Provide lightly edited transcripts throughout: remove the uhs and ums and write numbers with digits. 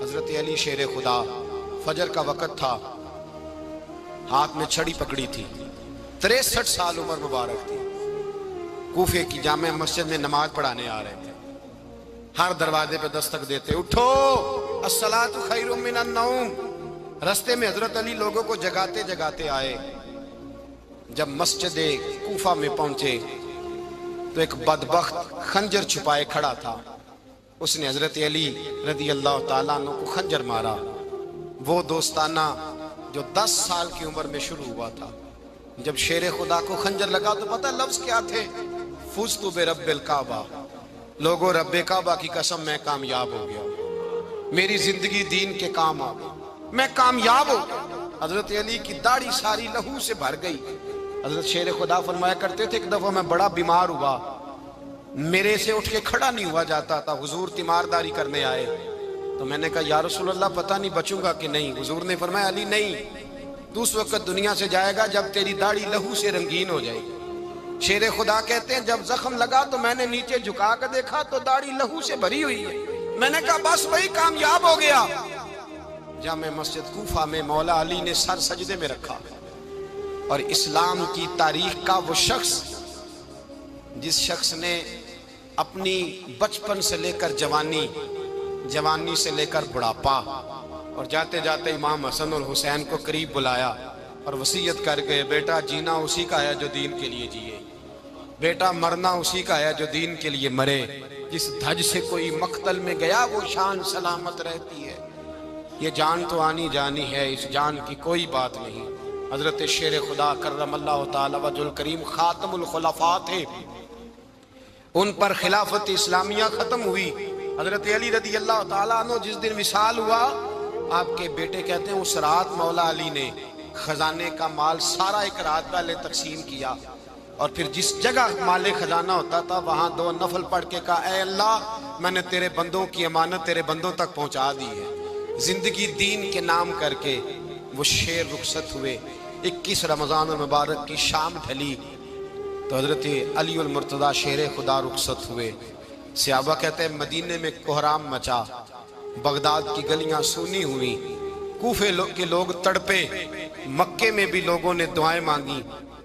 حضرت علی شیر خدا، فجر کا وقت تھا، ہاتھ میں چھڑی پکڑی تھی، 63 سال عمر مبارک تھی، کوفے کی جامع مسجد میں نماز پڑھانے آ رہے تھے۔ ہر دروازے پہ دستک دیتے، اٹھو الصلاۃ خیر من النوم۔ رستے میں حضرت علی لوگوں کو جگاتے جگاتے آئے۔ جب مسجد کوفہ میں پہنچے تو ایک بدبخت خنجر چھپائے کھڑا تھا، اس نے حضرت علی رضی اللہ تعالیٰ عنہ کو خنجر مارا۔ وہ دوستانہ جو 10 سال کی عمر میں شروع ہوا تھا، جب شیر خدا کو خنجر لگا تو پتہ لفظ کیا تھے؟ فزت برب الکعبہ، لوگوں رب کعبہ کی قسم میں کامیاب ہو گیا، میری زندگی دین کے کام آ گئی، میں کامیاب ہو گیا۔ حضرت علی کی داڑھی ساری لہو سے بھر گئی۔ حضرت شیر خدا فرمایا کرتے تھے، ایک دفعہ میں بڑا بیمار ہوا، میرے سے اٹھ کے کھڑا نہیں ہوا جاتا تھا، حضور تیمارداری کرنے آئے تو میں نے کہا یا رسول اللہ پتہ نہیں بچوں گا کہ نہیں۔ حضور نے فرمایا علی نہیں، تو اس وقت دنیا سے جائے گا جب تیری داڑھی لہو سے رنگین ہو جائے گی۔ شیر خدا کہتے ہیں جب زخم لگا تو میں نے نیچے جھکا کر دیکھا تو داڑھی لہو سے بھری ہوئی ہے، میں نے کہا بس وہی کامیاب ہو گیا۔ جامع مسجد کوفہ میں مولا علی نے سر سجدے میں رکھا، اور اسلام کی تاریخ کا وہ شخص جس شخص نے اپنی بچپن سے لے کر جوانی، جوانی سے لے کر بڑھاپا، اور جاتے جاتے امام حسن اور حسین کو قریب بلایا اور وصیت کر گئے، بیٹا جینا اسی کا ہے جو دین کے لیے جیے، بیٹا مرنا اسی کا ہے جو دین کے لیے مرے، جس دھج سے کوئی مقتل میں گیا وہ شان سلامت رہتی ہے، یہ جان تو آنی جانی ہے، اس جان کی کوئی بات نہیں۔ حضرت شیر خدا کرم اللہ تعالی وجہ الکریم خاتم الخلفاء تھے، ان پر خلافت اسلامیہ ختم ہوئی۔ حضرت علی رضی اللہ تعالیٰ عنہ جس دن وصال ہوا، آپ کے بیٹے کہتے ہیں اس رات مولا علی نے خزانے کا مال سارا ایک رات پہلے تقسیم کیا، اور پھر جس جگہ مال خزانہ ہوتا تھا وہاں 2 نفل پڑھ کے کہا اے اللہ میں نے تیرے بندوں کی امانت تیرے بندوں تک پہنچا دی ہے۔ زندگی دین کے نام کر کے وہ شیر رخصت ہوئے۔ 21 رمضان المبارک کی شام ڈھلی تو حضرت علی المرتضیٰ شیر خدا رخصت ہوئے۔ صحابہ کہتے ہیں مدینے میں کوہرام مچا، بغداد کی گلیاں سونی ہوئی، کوفے کے لوگ تڑپے، مکے میں بھی لوگوں نے دعائیں مانگی۔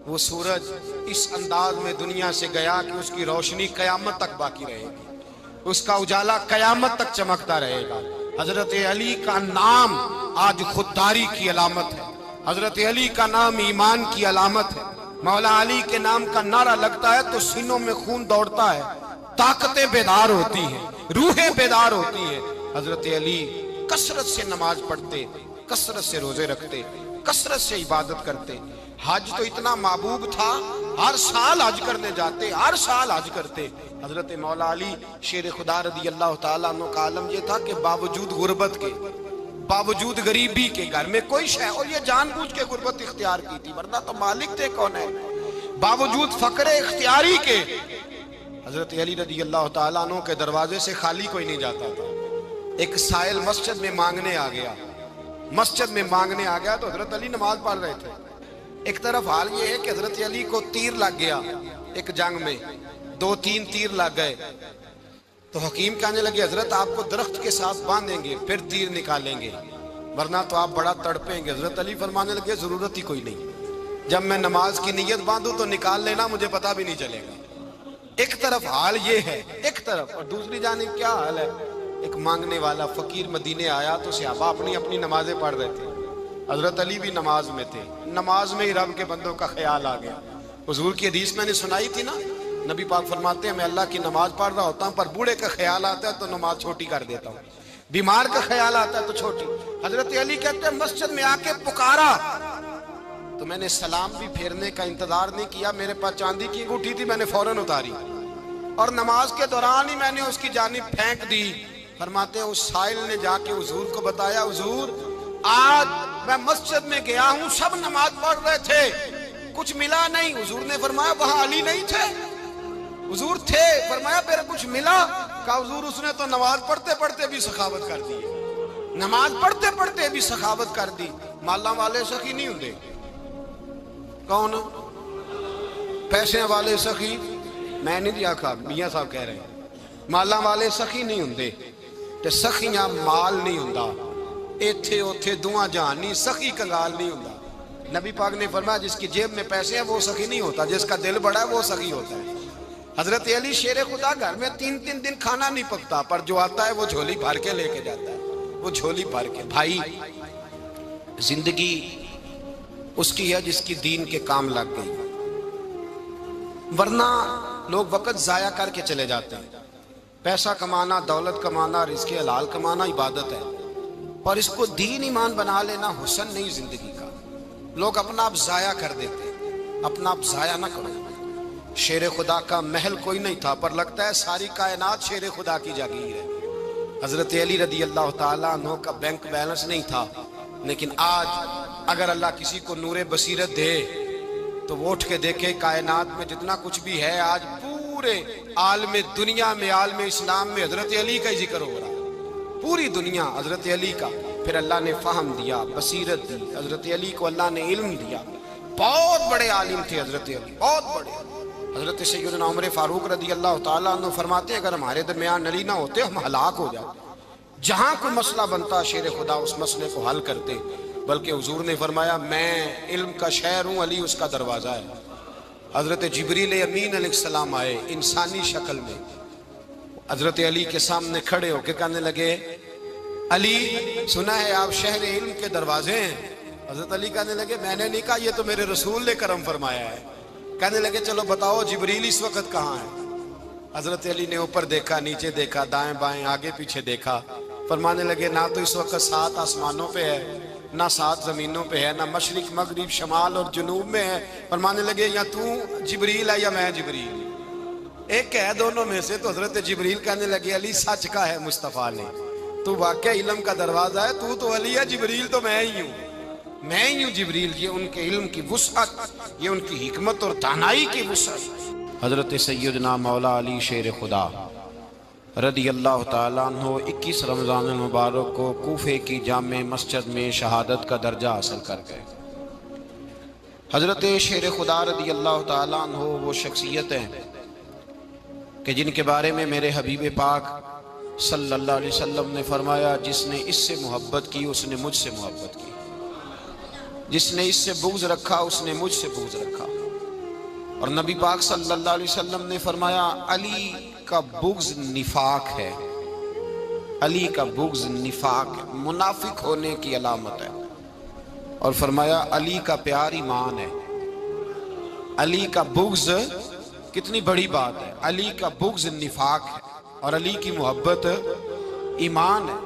وہ سورج اس انداز میں دنیا سے گیا کہ اس کی روشنی قیامت تک باقی رہے گی، اس کا اجالا قیامت تک چمکتا رہے گا۔ حضرت علی کا نام آج خودداری کی علامت ہے، حضرت علی کا نام ایمان کی علامت ہے۔ مولا علی کے نام کا نعرہ لگتا ہے تو سینوں میں خون دوڑتا ہے، طاقتیں بیدار ہوتی ہیں، روحیں بیدار ہوتی ہیں۔ حضرت علی کثرت سے نماز پڑھتے، کثرت سے روزے رکھتے، کثرت سے عبادت کرتے۔ حج تو اتنا محبوب تھا، ہر سال حج کرنے جاتے، ہر سال حج کرتے۔ حضرت مولا علی شیر خدا رضی اللہ تعالیٰ عنہ کا عالم یہ تھا کہ باوجود غربت کے، باوجود غریبی کے، گھر میں کوئی شے، اور یہ جان بوجھ کے غربت اختیار کی تھی ورنہ تو مالک تھے کون ہے، باوجود فقر اختیاری کے حضرت علی رضی اللہ تعالیٰ عنہ کے دروازے سے خالی کوئی نہیں جاتا تھا۔ ایک سائل مسجد میں مانگنے آ گیا، مسجد میں مانگنے آ گیا تو حضرت علی نماز پڑھ رہے تھے۔ ایک طرف حال یہ ہے کہ حضرت علی کو تیر لگ گیا ایک جنگ میں، 2-3 تیر لگ گئے تو حکیم کہنے لگے حضرت آپ کو درخت کے ساتھ باندھیں گے پھر تیر نکالیں گے ورنہ تو آپ بڑا تڑپیں گے۔ حضرت علی فرمانے لگے ضرورت ہی کوئی نہیں، جب میں نماز کی نیت باندھوں تو نکال لینا، مجھے پتہ بھی نہیں چلے گا۔ ایک طرف حال یہ ہے، ایک طرف، اور دوسری جانب کیا حال ہے؟ ایک مانگنے والا فقیر مدینے آیا تو صحابہ اپنی اپنی نمازیں پڑھ رہے تھے، حضرت علی بھی نماز میں تھے، نماز میں ہی رب کے بندوں کا خیال آ گیا۔ حضور کی حدیث میں نے سنائی تھی نا، نبی پاک فرماتے ہیں میں اللہ کی نماز پڑھ رہا ہوتا ہوں پر بوڑھے کا خیال آتا ہے تو نماز چھوٹی کر دیتا ہوں، بیمار کا خیال آتا ہے تو چھوٹی۔ حضرت علی کہتے ہیں مسجد میں آ کے پکارا تو میں نے سلام بھی پھیرنے کا انتظار نہیں کیا، میرے پاس چاندی کی انگوٹھی تھی، میں نے فوراً اتاری اور نماز کے دوران ہی میں نے اس کی جانب پھینک دی۔ فرماتے ہیں اس سائل نے جا کے حضور کو بتایا حضور آج میں مسجد میں گیا ہوں، سب نماز پڑھ رہے تھے، کچھ ملا نہیں۔ حضور نے فرمایا وہاں علی نہیں تھے؟ حضور تھے۔ فرمایا پھر کچھ ملا؟ کہا حضور اس نے تو نماز پڑھتے پڑھتے بھی سخاوت کر دی، نماز پڑھتے پڑھتے بھی سخاوت کر دی۔ مالاں والے سخی نہیں ہوندے، کون؟ پیسے والے سخی میں نہیں دیا کھا، میاں صاحب کہہ رہے ہیں مالاں والے سخی نہیں ہوندے، تے سخیاں مال نہیں ہوندا، ایتھے اوتھے دعاں جہان نہیں، سخی کنگال نہیں ہوندا۔ نبی پاک نے فرمایا جس کی جیب میں پیسے ہیں وہ سخی نہیں ہوتا، جس کا دل بڑا ہے وہ سخی ہوتا ہے۔ حضرت علی شیر خدا گھر میں 3 دن کھانا نہیں پکتا، پر جو آتا ہے وہ جھولی بھر کے لے کے جاتا ہے، وہ جھولی بھر کے۔ بھائی زندگی اس کی ہے جس کی دین کے کام لگ گئی، ورنہ لوگ وقت ضائع کر کے چلے جاتے ہیں۔ پیسہ کمانا، دولت کمانا، رزق حلال کمانا عبادت ہے، پر اس کو دین ایمان بنا لینا حسن نہیں زندگی کا۔ لوگ اپنا آپ ضائع کر دیتے ہیں، اپنا آپ ضائع نہ کرو۔ شیر خدا کا محل کوئی نہیں تھا، پر لگتا ہے ساری کائنات شیر خدا کی جاگیر ہے۔ حضرت علی رضی اللہ تعالیٰ عنہ کا بینک بیلنس نہیں تھا، لیکن آج اگر اللہ کسی کو نور بصیرت دے تو وہ اٹھ کے دیکھے کائنات میں جتنا کچھ بھی ہے، آج پورے عالم دنیا میں، عالم اسلام میں حضرت علی کا ہی ذکر ہو رہا ہے، پوری دنیا حضرت علی کا۔ پھر اللہ نے فہم دیا، بصیرت دی، حضرت علی کو اللہ نے علم دیا۔ بہت بڑے عالم تھے حضرت علی، بہت بڑے۔ حضرت سیدنا عمر فاروق رضی اللہ تعالیٰ عنہ فرماتے ہیں اگر ہمارے درمیان علی نہ ہوتے ہم ہلاک ہو جاتے، جہاں کوئی مسئلہ بنتا شیر خدا اس مسئلے کو حل کرتے، بلکہ حضور نے فرمایا میں علم کا شہر ہوں، علی اس کا دروازہ ہے۔ حضرت جبریل امین علیہ السلام آئے انسانی شکل میں، حضرت علی کے سامنے کھڑے ہو کے کہنے لگے علی سنا ہے آپ شہر علم کے دروازے ہیں؟ حضرت علی کہنے لگے میں نے نہیں کہا، یہ تو میرے رسول نے کرم فرمایا ہے۔ کہنے لگے چلو بتاؤ جبریل اس وقت کہاں ہے؟ حضرت علی نے اوپر دیکھا، نیچے دیکھا، دائیں بائیں آگے پیچھے دیکھا، فرمانے لگے نہ تو اس وقت 7 آسمانوں پہ ہے، نہ 7 زمینوں پہ ہے، نہ مشرق مغرب شمال اور جنوب میں ہے۔ فرمانے لگے یا تو جبریل ہے یا میں جبریل، ایک ہے دونوں میں سے۔ تو حضرت جبریل کہنے لگے علی سچ کا ہے مصطفیٰ نے، تو واقعہ علم کا دروازہ ہے، تو علی ہے، جبریل تو میں ہی ہوں، میں ہی ہوں جبریل۔ یہ ان کے علم کی وسعت، یہ ان کی حکمت اور دانائی کی وسعت۔ حضرت سیدنا مولا علی شیر خدا رضی اللہ تعالیٰ عنہ 21 رمضان المبارک کو کوفے کی جامع مسجد میں شہادت کا درجہ حاصل کر گئے۔ حضرت شیر خدا رضی اللہ تعالیٰ عنہ وہ شخصیت ہیں کہ جن کے بارے میں میرے حبیب پاک صلی اللہ علیہ وسلم نے فرمایا جس نے اس سے محبت کی اس نے مجھ سے محبت کی، جس نے اس سے بغض رکھا اس نے مجھ سے بغض رکھا۔ اور نبی پاک صلی اللہ علیہ وسلم نے فرمایا علی کا بغض نفاق ہے، علی کا بغض نفاق ہے، منافق ہونے کی علامت ہے۔ اور فرمایا علی کا پیار ایمان ہے، علی کا بغض کتنی بڑی بات ہے، علی کا بغض نفاق ہے اور علی کی محبت ایمان ہے،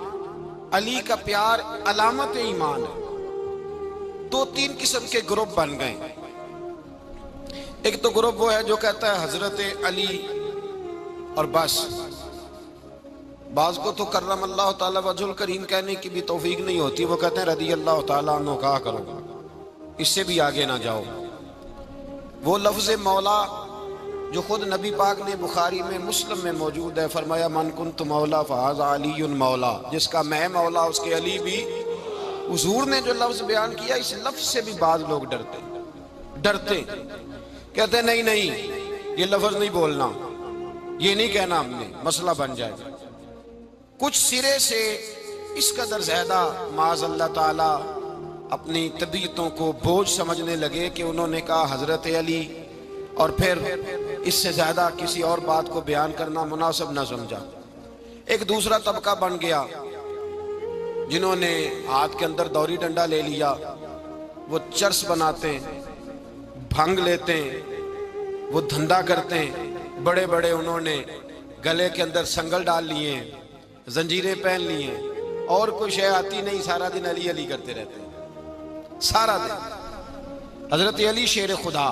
علی کا پیار علامت ایمان ہے۔ 2-3 قسم کے گروپ بن گئے۔ ایک تو گروپ وہ ہے جو کہتا ہے حضرت علی اور بس، بعض کو تو کرم اللہ تعالیٰ وجہ الکریم کہنے کی بھی توفیق نہیں ہوتی، وہ کہتے ہیں رضی اللہ تعالیٰ عنہ کہا کرو، اس سے بھی آگے نہ جاؤ۔ وہ لفظ مولا جو خود نبی پاک نے بخاری میں مسلم میں موجود ہے، فرمایا من کنت مولا فہذا علی مولا، جس کا میں مولا اس کے علی بھی۔ حضور نے جو لفظ بیان کیا اس لفظ سے بھی بعض لوگ ڈرتے کہتے ہیں نہیں نہیں یہ لفظ نہیں بولنا، یہ نہیں کہنا ہم نے، مسئلہ بن جائے گا۔ کچھ سرے سے اس قدر زیادہ معاذ اللہ تعالی اپنی طبیعتوں کو بوجھ سمجھنے لگے کہ انہوں نے کہا حضرت علی، اور پھر اس سے زیادہ کسی اور بات کو بیان کرنا مناسب نہ سمجھا۔ ایک دوسرا طبقہ بن گیا جنہوں نے ہاتھ کے اندر دوری ڈنڈا لے لیا، وہ چرس بناتے ہیں، بھنگ لیتے ہیں، وہ دھندا کرتے ہیں، بڑے بڑے انہوں نے گلے کے اندر سنگل ڈال لیے ہیں، زنجیریں پہن لی ہیں، اور کوئی شے آتی نہیں، سارا دن علی علی کرتے رہتے ہیں سارا دن۔ حضرت علی شیر خدا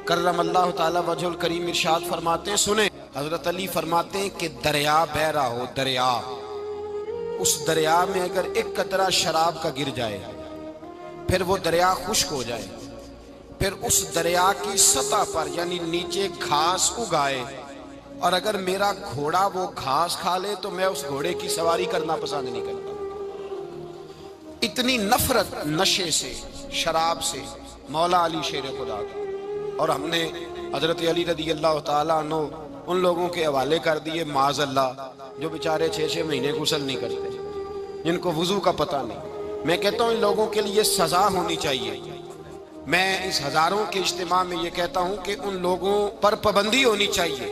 کرم اللہ تعالی وجہ الکریم ارشاد فرماتے ہیں، سنیں، حضرت علی فرماتے ہیں کہ دریا بہ رہا ہو، دریا، اس دریا میں اگر ایک قطرہ شراب کا گر جائے پھر وہ دریا خشک ہو جائے، پھر اس دریا کی سطح پر یعنی نیچے گھاس اگائے، اور اگر میرا گھوڑا وہ گھاس کھا لے تو میں اس گھوڑے کی سواری کرنا پسند نہیں کرتا۔ اتنی نفرت نشے سے، شراب سے مولا علی شیر خدا کا۔ اور ہم نے حضرت علی رضی اللہ تعالیٰ عنہ ان لوگوں کے حوالے کر دیے معاذ اللہ جو بیچارے 6 مہینے غسل نہیں کرتے، جن کو وضو کا پتہ نہیں۔ میں کہتا ہوں ان لوگوں کے لیے سزا ہونی چاہیے۔ میں اس ہزاروں کے اجتماع میں یہ کہتا ہوں کہ ان لوگوں پر پابندی ہونی چاہیے۔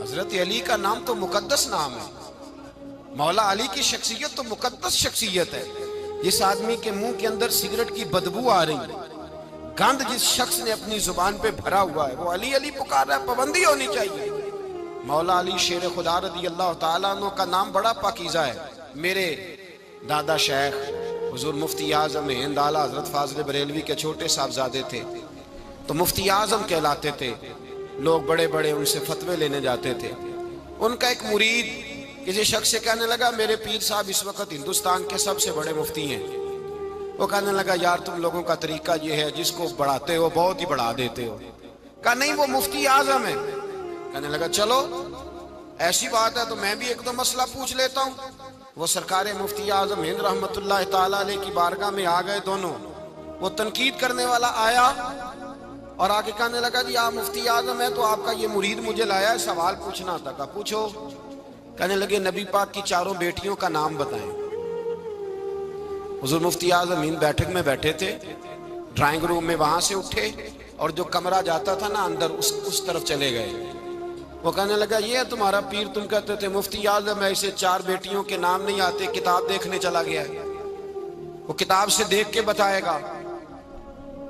حضرت علی کا نام تو مقدس نام ہے، مولا علی کی شخصیت تو مقدس شخصیت ہے۔ جس آدمی کے منہ کے اندر سگریٹ کی بدبو آ رہی ہے، گند جس شخص نے اپنی زبان پہ بھرا ہوا ہے، وہ علی علی پکار رہا ہے، پابندی ہونی چاہیے۔ مولا علی شیر خدا رضی اللہ تعالیٰ عنہ کا نام بڑا پاکیزہ ہے۔ میرے دادا شیخ حضور مفتی اعظم ہند اعلیٰ حضرت فاضل بریلوی کے چھوٹے صاحبزادے تھے، تو مفتی اعظم کہلاتے تھے، لوگ بڑے بڑے ان سے فتوے لینے جاتے تھے۔ ان کا ایک مرید کسی شخص سے کہنے لگا میرے پیر صاحب اس وقت ہندوستان کے سب سے بڑے مفتی ہیں۔ وہ کہنے لگا یار تم لوگوں کا طریقہ یہ ہے جس کو بڑھاتے ہو بہت ہی بڑھا دیتے ہو۔ کہا نہیں وہ مفتی اعظم ہے۔ کہنے لگا چلو ایسی بات ہے تو میں بھی ایک دو مسئلہ پوچھ لیتا ہوں۔ وہ سرکار مفتی اعظم ہند رحمت اللہ تعالیٰ علیہ کی بارگاہ میں آ گئے دونوں۔ وہ تنقید کرنے والا آیا اور آگے کہنے لگا جی آپ مفتی اعظم ہے تو آپ کا یہ مرید مجھے لایا ہے سوال پوچھنا تھا۔ کہا پوچھو۔ کہنے لگے نبی پاک کی 4 بیٹیوں کا نام بتائیں۔ حضور مفتی اعظم ہند بیٹھک میں بیٹھے تھے، ڈرائنگ روم میں وہاں سے اٹھے اور جو کمرہ جاتا تھا نا اندر اس طرف چلے گئے۔ وہ کہنے لگا یہ ہے تمہارا پیر، تم کہتے تھے مفتی اعظم ہے، اسے 4 بیٹیوں کے نام نہیں آتے، کتاب دیکھنے چلا گیا ہے، وہ کتاب سے دیکھ کے بتائے گا۔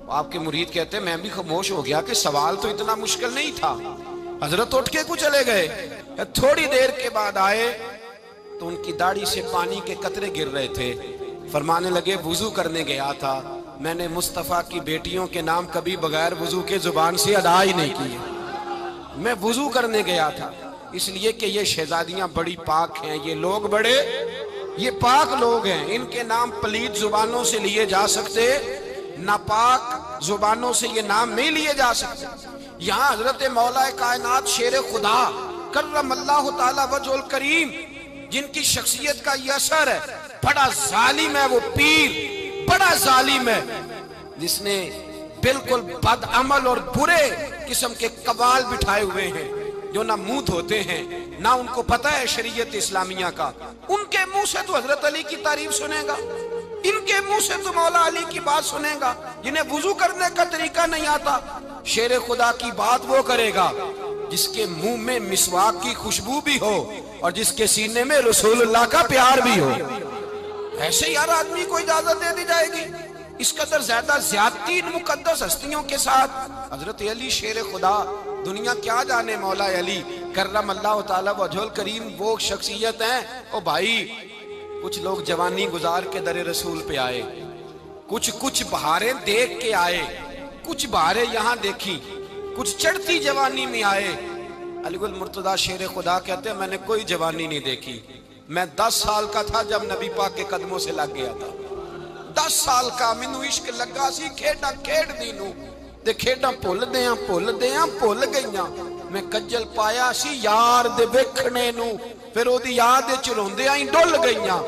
آپ کے مرید کہتے میں بھی خاموش ہو گیا کہ سوال تو اتنا مشکل نہیں تھا۔ حضرت اٹھ کے کو چلے گئے، تھوڑی دیر کے بعد آئے تو ان کی داڑھی سے پانی کے قطرے گر رہے تھے۔ فرمانے لگے وضو کرنے گیا تھا، میں نے مصطفیٰ کی بیٹیوں کے نام کبھی بغیر وضو کے زبان سے ادا ہی نہیں کیے، میں وضو کرنے گیا تھا، اس لیے کہ یہ شہزادیاں بڑی پاک ہیں، یہ لوگ بڑے یہ پاک لوگ ہیں، ان کے نام پلید زبانوں سے لیے جا سکتے، ناپاک زبانوں سے یہ نام نہیں لیے جا سکتے۔ یہاں حضرت مولا کائنات شیر خدا کرم اللہ تعالی وجہ الکریم جن کی شخصیت کا یہ اثر ہے، بڑا ظالم ہے وہ پیر، بڑا ظالم ہے جس نے بالکل بد عمل اور برے قسم کے قوال بٹھائے ہوئے ہیں، جو نہ منہ دھوتے ہیں نہ ان کو پتہ ہے شریعت اسلامیہ کا۔ ان کے منہ سے تو حضرت علی کی تعریف سنے گا، ان کے منہ سے تو مولا علی کی بات سنے گا، جنہیں وضو کرنے کا طریقہ نہیں آتا۔ شیر خدا کی بات وہ کرے گا جس کے منہ میں مسواک کی خوشبو بھی ہو اور جس کے سینے میں رسول اللہ کا پیار بھی ہو۔ ایسے ہی ہر آدمی کو اجازت دے دی جائے گی؟ اس قدر زیادہ زیادتی ان مقدس ہستیوں کے ساتھ۔ حضرت علی شیر خدا، دنیا کیا جانے مولا علی کرم اللہ تعالی وجہ الکریم وہ شخصیت ہیں۔ او بھائی کچھ لوگ جوانی گزار کے در رسول پہ آئے، کچھ بہاریں دیکھ کے آئے، کچھ بہاریں یہاں دیکھی، کچھ چڑھتی جوانی میں آئے۔ علی گل مرتضیٰ شیر خدا کہتے ہیں میں نے کوئی جوانی نہیں دیکھی، میں 10 سال کا تھا جب نبی پاک کے قدموں سے لگ گیا تھا، 10 سال کا مینوں عشق لگا سی، کھیڈاں کھیڈ دی نوں تے کھیڈاں بھول گئیاں، میں کجل پایا سی یار دے ویکھنے نوں، پھر او دی یاد وچ روندیاں ہی ڈل گئیاں۔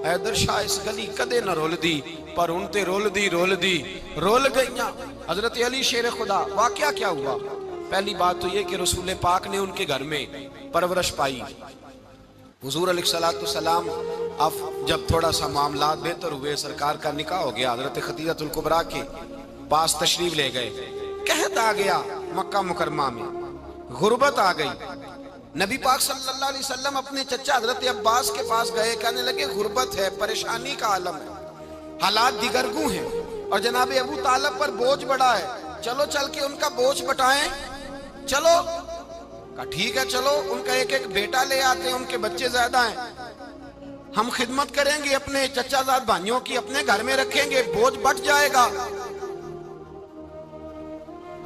حیدر شاہ اس گلی کدے نہ رول دی پر ان تے رول گئیاں۔ حضرت علی شیر خدا، واقعہ کیا ہوا؟ پہلی بات تو یہ کہ رسول پاک نے ان کے گھر میں پرورش پائی۔ حضور علیہ السلام اب جب تھوڑا سا معاملات بہتر ہوئے، سرکار کا نکاح ہو گیا، حضرت خدیجہ الکبریٰ کے پاس تشریف لے گئے، قحط آ گیا مکہ مکرمہ میں، غربت آ گئی۔ نبی پاک صلی اللہ علیہ وسلم اپنے چچا حضرت عباس کے پاس گئے، کہنے لگے غربت ہے، پریشانی کا عالم ہے، حالات دیگرگوں ہیں اور جناب ابو طالب پر بوجھ بڑا ہے، چلو چل کے ان کا بوجھ بٹائیں۔ چلو کہا ٹھیک ہے چلو، ان کا ایک بیٹا لے آتے ہیں، ان کے بچے زیادہ ہیں، ہم خدمت کریں گے اپنے چچا زاد بھائیوں کی، اپنے گھر میں رکھیں گے، بوجھ بٹ جائے گا۔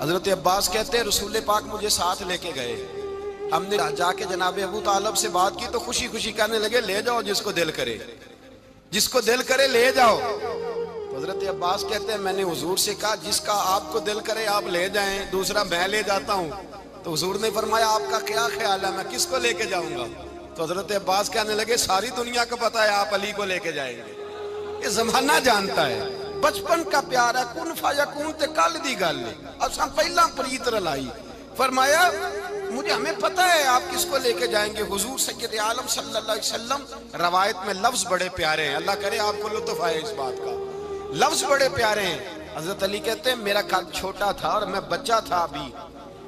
حضرت عباس کہتے ہیں رسول پاک مجھے ساتھ لے کے گئے، ہم نے جا کے جناب ابو طالب سے بات کی تو خوشی خوشی کہنے لگے لے جاؤ جس کو دل کرے، جس کو دل کرے لے جاؤ۔ تو حضرت عباس کہتے ہیں میں نے حضور سے کہا جس کا آپ کو دل کرے آپ لے جائیں، دوسرا میں لے جاتا ہوں۔ تو حضور نے فرمایا آپ کا کیا خیال ہے میں کس کو لے کے جاؤں گا؟ تو حضرت عباس کہنے لگے ساری دنیا کو پتا ہے آپ علی کو لے کے جائیں گے، یہ زمانہ جانتا ہے، بچپن کا پیار ہے، کن فیکون تے کل دی گل ہے، اساں پہلا پریت رلائی۔ فرمایا مجھے ہمیں پتہ ہے آپ کس کو لے کے جائیں گے، حضور سید عالم صلی اللہ علیہ وسلم۔ روایت میں لفظ بڑے پیارے ہیں، اللہ کرے آپ کو لطف آئے اس بات کا، لفظ بڑے پیارے ہیں۔ حضرت علی کہتے ہیں میرا قد چھوٹا تھا اور میں بچہ تھا،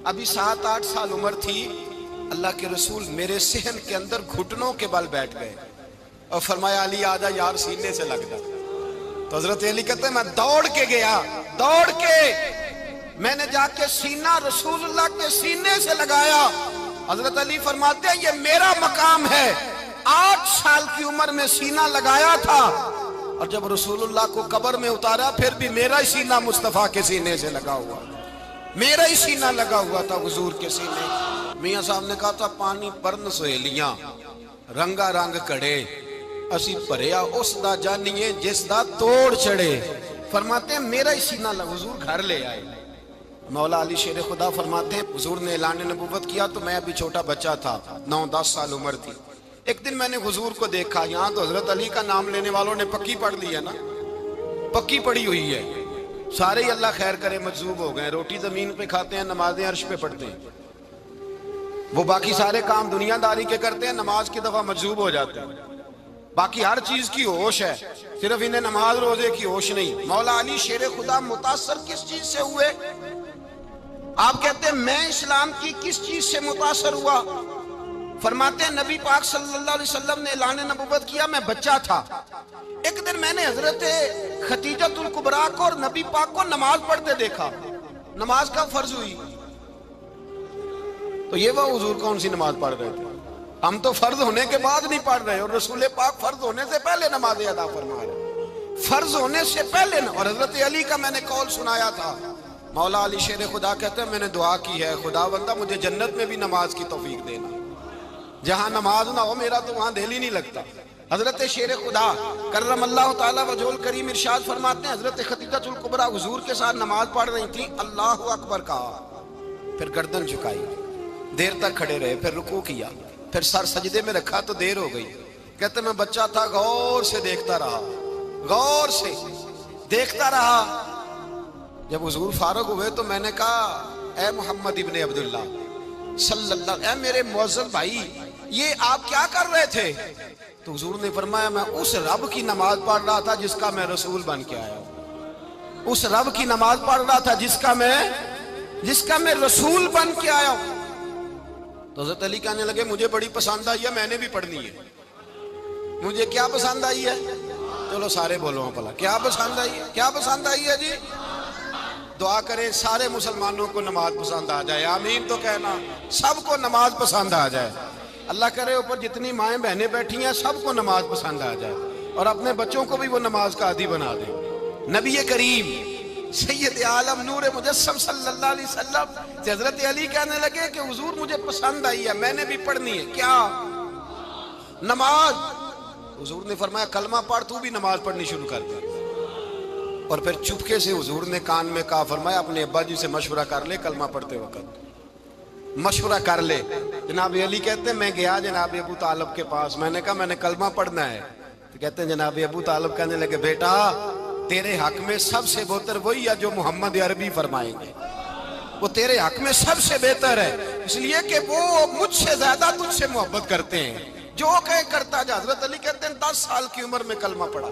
ابھی 7-8 سال عمر تھی، اللہ کے رسول میرے صحن کے اندر گھٹنوں کے بل بیٹھ گئے اور فرمایا علی آجا یار سینے سے لگ جا۔ تو حضرت علی کہتے ہیں میں دوڑ کے گیا، دوڑ کے میں نے جا کے سینہ رسول اللہ کے سینے سے لگایا۔ حضرت علی فرماتے ہیں یہ میرا مقام ہے، 8 سال کی عمر میں سینہ لگایا تھا، اور جب رسول اللہ کو قبر میں اتارا پھر بھی میرا ہی سینہ مصطفیٰ کے سینے سے لگا ہوا، میرا ہی سینہ لگا ہوا تھا حضور کے سینے۔ میاں صاحب نے کہا تھا پانی پرن سہیلیاں رنگا رنگ کڑے، اسی پریا اس دا جانیے جس دا توڑ چڑے۔ فرماتے ہیں میرا ہی سینہ لگا، حضور گھر لے آئے۔ مولا علی شیر خدا فرماتے ہیں حضور نے اعلان نبوت کیا تو میں ابھی چھوٹا بچہ تھا، 9-10 سال عمر تھی۔ ایک دن میں نے حضور کو دیکھا، یہاں تو حضرت علی کا نام لینے والوں نے پکی پڑھ لی ہے نا، پکی پڑھی ہوئی ہے، سارے ہی اللہ خیر کرے مجذوب ہو گئے، روٹی زمین پہ کھاتے ہیں، نمازیں عرش پہ پڑھتے ہیں، وہ باقی سارے کام دنیا داری کے کرتے ہیں، نماز کی دفعہ مجذوب ہو جاتے ہیں، باقی ہر چیز کی ہوش ہے، صرف انہیں نماز روزے کی ہوش نہیں۔ مولا علی شیر خدا متاثر کس چیز سے ہوئے؟ آپ کہتے ہیں میں اسلام کی کس چیز سے متاثر ہوا؟ فرماتے ہیں نبی پاک صلی اللہ علیہ وسلم نے اعلان نبوت کیا، میں بچہ تھا، ایک دن میں نے حضرت خدیجۃ الکبریٰ کو اور نبی پاک کو نماز پڑھتے دیکھا، نماز کا فرض ہوئی، تو یہ وہ حضور کون سی نماز پڑھ رہے تھے؟ ہم تو فرض ہونے کے بعد نہیں پڑھ رہے، اور رسول پاک فرض ہونے سے پہلے نماز ادا فرما رہے، فرض ہونے سے پہلے۔ اور حضرت علی کا میں نے قول سنایا تھا، مولا علی شیر خدا کہتے ہیں میں نے دعا کی ہے خدا بندہ مجھے جنت میں بھی نماز کی توفیق دینا، جہاں نماز نہ ہو میرا تو وہاں دل ہی نہیں لگتا۔ حضرت شیر خدا کرم اللہ تعالیٰ وجہ الکریم ارشاد فرماتے ہیں حضرت خدیجۃ الکبریٰ حضور کے ساتھ نماز پڑھ رہی تھی، اللہ اکبر کہا، پھر گردن جھکائی، دیر تک کھڑے رہے، پھر رکوع کیا، پھر سر سجدے میں رکھا تو دیر ہو گئی۔ کہتے میں بچہ تھا، غور سے دیکھتا رہا، غور سے دیکھتا رہا۔ جب حضور فارغ ہوئے تو میں نے کہا اے محمد ابن عبداللہ صلی اللہ، اے میرے معزز بھائی یہ آپ کیا کر رہے تھے؟ تو حضور نے فرمایا میں اس رب کی نماز پڑھ رہا تھا جس کا میں رسول بن کے آیا ہوں، اس رب کی نماز پڑھ رہا تھا جس کا میں رسول بن کے آیا ہوں۔ تو حضرت علی کہنے لگے مجھے بڑی پسند آئی ہے، میں نے بھی پڑھنی ہے۔ مجھے کیا پسند آئی ہے؟ چلو سارے بولو پلا، کیا پسند آئی ہے؟ کیا پسند آئی ہے جی؟ دعا کریں سارے مسلمانوں کو نماز پسند آ جائے، آمین تو کہنا، سب کو نماز پسند آ جائے۔ اللہ کرے اوپر جتنی مائیں بہنیں بیٹھی ہیں سب کو نماز پسند آ جائے، اور اپنے بچوں کو بھی وہ نماز کا عادی بنا دیں۔ نبی کریم سید عالم نور مجسم صلی اللہ علیہ وسلم سے حضرت علی کہنے لگے کہ حضور مجھے پسند آئی ہے، میں نے بھی پڑھنی ہے، کیا؟ نماز۔ حضور نے فرمایا کلمہ پڑھ، تو بھی نماز پڑھنی شروع کر دے۔ اور پھر چپکے سے حضور نے کان میں کہا، فرمایا اپنے ابا جی سے مشورہ کر لے، کلمہ پڑھتے وقت مشورہ کر لے۔ جناب علی کہتے ہیں میں گیا جناب ابو طالب کے پاس، میں نے کہا میں نے کلمہ پڑھنا ہے، تو کہتے ہیں جناب ابو طالب کہنے لگے بیٹا تیرے حق میں سب سے بہتر وہی ہے جو محمد عربی فرمائیں گے، وہ تیرے حق میں سب سے بہتر ہے، اس لیے کہ وہ مجھ سے زیادہ تجھ سے محبت کرتے ہیں، جو کہے کرتا جا۔ حضرت علی کہتے ہیں 10 سال کی عمر میں کلمہ پڑھا۔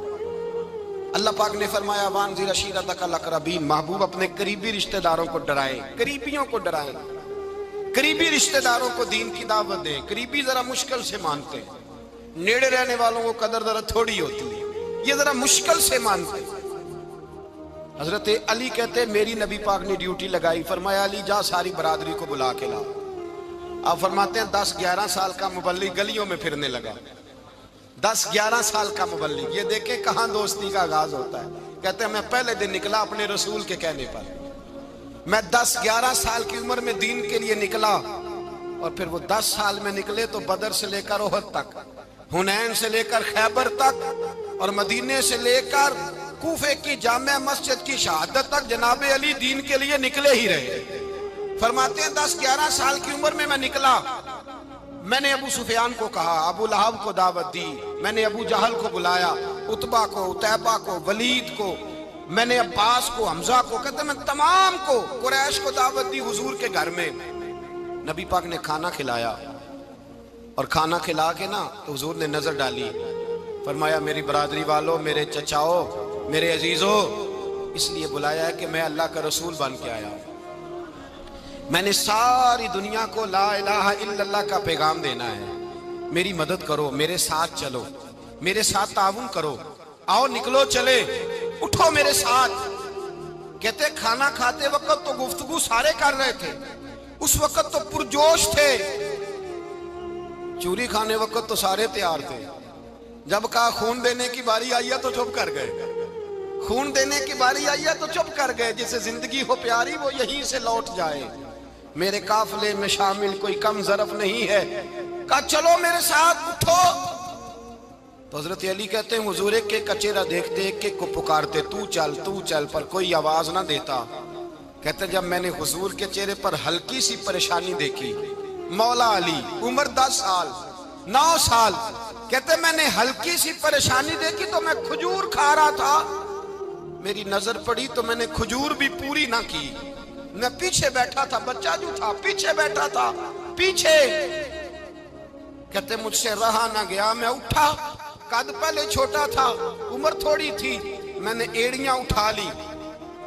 اللہ پاک نے فرمایا وانذر عشیرتک الاقربین، محبوب اپنے قریبی رشتہ داروں کو ڈرائیں، قریبیوں کو ڈرائیں، قریبی رشتہ داروں کو دین کی دعوت دیں۔ قریبی ذرا مشکل سے مانتے ہیں، نیڑے رہنے والوں کو قدر ذرا تھوڑی ہوتی ہے، یہ ذرا مشکل سے مانتے ہیں۔ حضرت علی کہتے ہیں میری نبی پاک نے ڈیوٹی لگائی، فرمایا علی جا ساری برادری کو بلا کے لا۔ آپ فرماتے ہیں 10-11 سال کا مبلغ گلیوں میں پھرنے لگا، 10-11 سال کا مبلغ، یہ دیکھیں کہاں دوستی کا آغاز ہوتا ہے۔ کہتے ہیں میں پہلے دن نکلا اپنے رسول کے کہنے پر، میں 10-11 سال کی عمر میں دین کے لیے نکلا، اور پھر وہ 10 سال میں نکلے تو بدر سے لے کر احد تک، حنین سے لے کر خیبر تک، اور مدینے سے لے کر کوفے کی جامع مسجد کی شہادت تک جناب علی دین کے لیے نکلے ہی رہے۔ فرماتے ہیں 10-11 سال کی عمر میں نکلا، میں نے ابو سفیان کو کہا، ابو لہب کو دعوت دی، میں نے ابو جہل کو بلایا، عتبہ کو، عتیبہ کو، ولید کو، میں نے عباس کو، حمزہ کو، کہتے میں تمام کو، قریش کو دعوت دی حضور کے گھر میں۔ نبی پاک نے کھانا کھلایا اور کھانا کھلا کے نا تو حضور نے نظر ڈالی، فرمایا میری برادری والوں، میرے چچاؤ، میرے عزیزو، اس لیے بلایا ہے کہ میں اللہ کا رسول بن کے آیا ہوں، میں نے ساری دنیا کو لا الہ الا اللہ کا پیغام دینا ہے، میری مدد کرو، میرے ساتھ چلو، میرے ساتھ تعاون کرو، آؤ نکلو چلے، اٹھو میرے ساتھ۔ کہتے کھانا کھاتے وقت تو گفتگو سارے کر رہے تھے، اس وقت تو پرجوش تھے، چوری کھانے وقت تو سارے تیار تھے، جب کہا خون دینے کی باری آئی ہے تو چپ کر گئے، خون دینے کی باری آئی ہے تو چپ کر گئے، جسے زندگی ہو پیاری وہ یہیں سے لوٹ جائے، میرے قافلے میں شامل کوئی کم ظرف نہیں ہے، کہا چلو میرے ساتھ اٹھو۔ تو حضرت علی کہتے ہیں حضور ایک ایک کا چہرہ دیکھتے ایک ایک کو پکارتے، تو چل، پر کوئی آواز نہ دیتا۔ کہتے جب میں نے حضور کے چہرے پر ہلکی سی پریشانی دیکھی، مولا علی عمر 10 سال 9 سال، کہتے میں نے ہلکی سی پریشانی دیکھی تو میں کھجور کھا رہا تھا، میری نظر پڑی تو میں نے کھجور بھی پوری نہ کی، میں پیچھے بیٹھا تھا، بچہ جو تھا پیچھے بیٹھا تھا، پیچھے۔ کہتے مجھ سے رہا نہ گیا، میں اٹھا، قد پہلے چھوٹا تھا، عمر تھوڑی تھی، میں نے ایڑیاں اٹھا لی،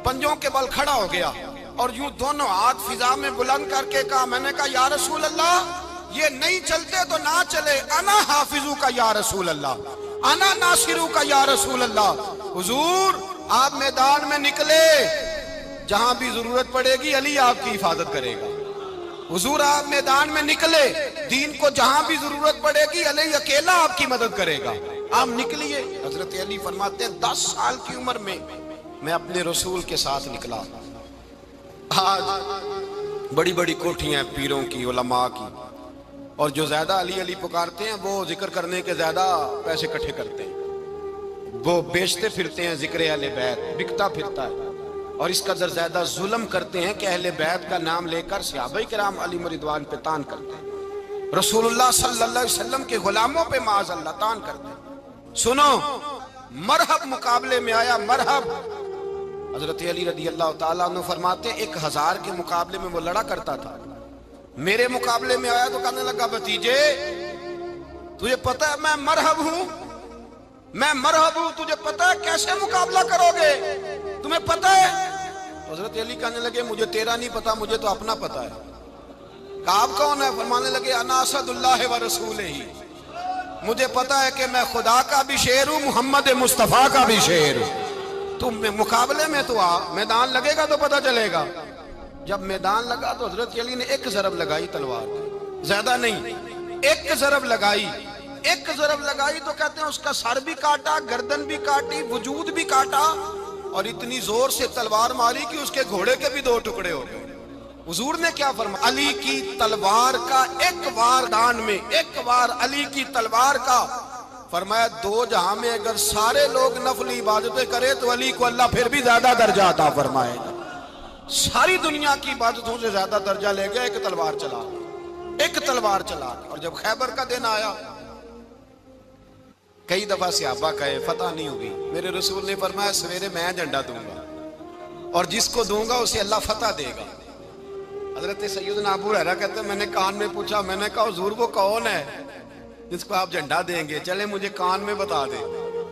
پنجوں کے بل کھڑا ہو گیا اور یوں دونوں ہاتھ فضا میں بلند کر کے کہا، میں نے کہا یا رسول اللہ یہ نہیں چلتے تو نہ چلے، انا حافظو کا یا رسول اللہ، انا ناصرو کا یا رسول اللہ۔ حضور آپ میدان میں نکلے، جہاں بھی ضرورت پڑے گی علی آپ کی حفاظت کرے گا، حضور آپ میدان میں نکلے، دین کو جہاں بھی ضرورت پڑے گی علی اکیلا آپ کی مدد کرے گا، آپ نکلیے۔ حضرت علی فرماتے ہیں 10 سال کی عمر میں میں اپنے رسول کے ساتھ نکلا۔ آج بڑی بڑی کوٹھیاں ہیں پیروں کی، علماء کی، اور جو زیادہ علی علی پکارتے ہیں وہ ذکر کرنے کے زیادہ پیسے اکٹھے کرتے ہیں، وہ بیچتے پھرتے ہیں ذکر اہل بیت، بکتا پھرتا ہے، اور اس قدر زیادہ ظلم کرتے ہیں کہ اہل بیت کا نام لے کر صحابہ کرام علی رضوان پہ تان کرتے ہیں، رسول اللہ صلی اللہ علیہ وسلم کے غلاموں پہ معاذ اللہ تان کرتے ہیں۔ سنو، مرحب مقابلے میں آیا، مرحب۔ حضرت علی رضی اللہ تعالیٰ عنہ فرماتے ہیں 1000 کے مقابلے میں وہ لڑا کرتا تھا، میرے مقابلے میں آیا تو کہنے لگا بھتیجے تجھے پتہ ہے میں مرحب ہوں، میں مرحب ہوں، تجھے پتہ ہے کیسے مقابلہ کرو گے، تمہیں پتہ ہے؟ حضرت علی کہنے لگے مجھے تیرا نہیں پتا، مجھے تو اپنا پتا ہے۔ کہا آپ کون ہے؟ فرمانے لگے انا اسد اللہ و رسولہ، مجھے پتا ہے کہ میں خدا کا بھی شیر ہوں، محمد مصطفیٰ کا بھی شیر ہوں، تم مقابلے میں تو آ، میدان لگے گا تو پتہ چلے گا۔ جب میدان لگا تو حضرت علی نے ایک ضرب لگائی تلوار کی، زیادہ نہیں، ایک ضرب لگائی، ایک ضرب لگائی تو کہتے ہیں اس کا سر بھی کاٹا، گردن بھی کاٹی، وجود بھی کاٹا، اور اتنی زور سے تلوار ماری کہ اس کے گھوڑے کے بھی 2 ٹکڑے ہو گئے۔ حضور نے کیا فرمایا؟ علی کی تلوار کا ایک وار دان میں، ایک وار علی کی تلوار کا، فرمایا 2 جہاں میں اگر سارے لوگ نفل عبادتیں کرے تو علی کو اللہ پھر بھی زیادہ درجہ عطا فرمائے گا، ساری دنیا کی عبادتوں سے زیادہ درجہ لے گیا ایک تلوار چلا، ایک تلوار چلا۔ اور جب خیبر کا دن آیا، کئی دفعہ صحابہ کہے فتح نہیں ہوگی، میرے رسول نے فرمایا سویرے میں جھنڈا دوں گا اور جس کو دوں گا اسے اللہ فتح دے گا۔ حضرت سیدنا ابو ہریرہ کہتے ہیں میں نے کان میں پوچھا، میں نے کہا حضور وہ کون ہے جس کو آپ جھنڈا دیں گے؟ چلے مجھے کان میں بتا دیں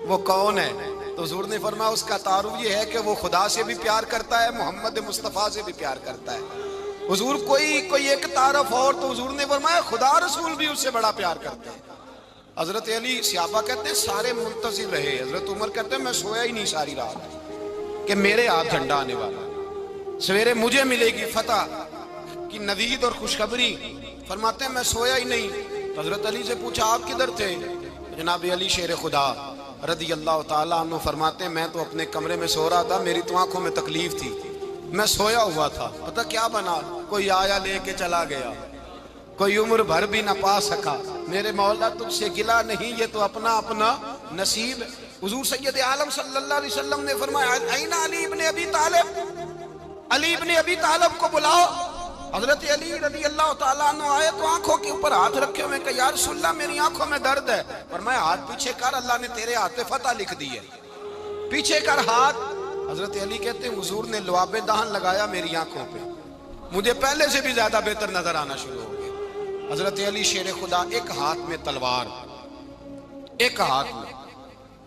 وہ کون ہے۔ تو حضور نے فرمایا اس کا تعارف یہ ہے کہ وہ خدا سے بھی پیار کرتا ہے، محمد مصطفیٰ سے بھی پیار کرتا ہے۔ حضور کوئی ایک تعارف اور، تو حضور نے فرمایا خدا رسول بھی اس سے بڑا پیار کرتے ہیں۔ حضرت علی صحابہ کہتے ہیں سارے منتظر رہے، حضرت عمر کہتے ہیں میں سویا ہی نہیں ساری رات کہ میرے ہاتھ جھنڈا آنے والا، سویرے مجھے ملے گی فتح کی نوید اور خوشخبری۔ فرماتے ہیں میں سویا ہی نہیں۔ حضرت علی سے پوچھا آپ کدھر تھے؟ جناب علی شیر خدا رضی اللہ تعالیٰ عنہ فرماتے ہیں میں تو اپنے کمرے میں سو رہا تھا، میری تو آنکھوں میں تکلیف تھی، میں سویا ہوا تھا، پتہ کیا بنا، کوئی آیا لے کے چلا گیا، کوئی عمر بھر بھی نہ پا سکا، میرے مولا تجھ سے گلا نہیں، یہ تو اپنا اپنا نصیب ہے۔ حضور سید عالم صلی اللہ علیہ وسلم نے فرمایا این علی ابن ابی طالب، علی ابن ابی طالب کو بلاؤ۔ حضرت علی رضی اللہ تعالیٰ عنہ آئے تو آنکھوں کے اوپر ہاتھ رکھے ہوئے کہ یا رسول اللہ میری آنکھوں میں درد ہے، فرمایا ہاتھ پیچھے کر، اللہ نے تیرے ہاتھ پہ فتح لکھ دی ہے، پیچھے کر ہاتھ۔ حضرت علی کہتے ہیں حضور نے لعاب دہن لگایا میری آنکھوں پہ، مجھے پہلے سے بھی زیادہ بہتر نظر آنا شروع ہو گیا۔ حضرت علی شیر خدا، ایک ہاتھ میں تلوار، ایک ہاتھ میں